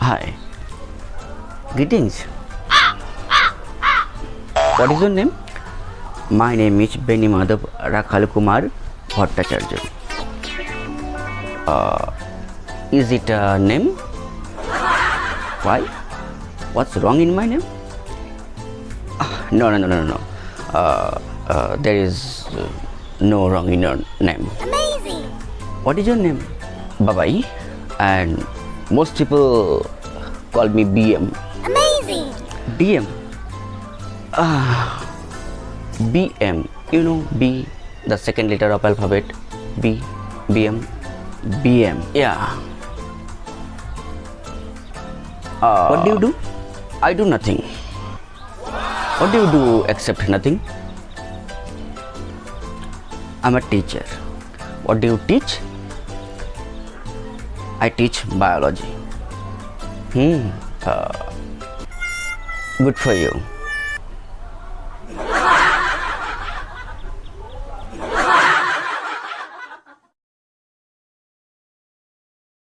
Hi. Greetings. What is your name? My name is Beni Madhav Rakhal Kumar Bhattacharya. Is it a name? Why? What's wrong in my name? No. There is no wrong in your name. Amazing! What is your name? Babai. And most people call me BM. Amazing! BM. BM. You know B, the second letter of alphabet. B, BM, BM. Yeah. What do you do? I do nothing. What do you do except nothing? I'm a teacher. What do you teach? I teach biology. Good for you.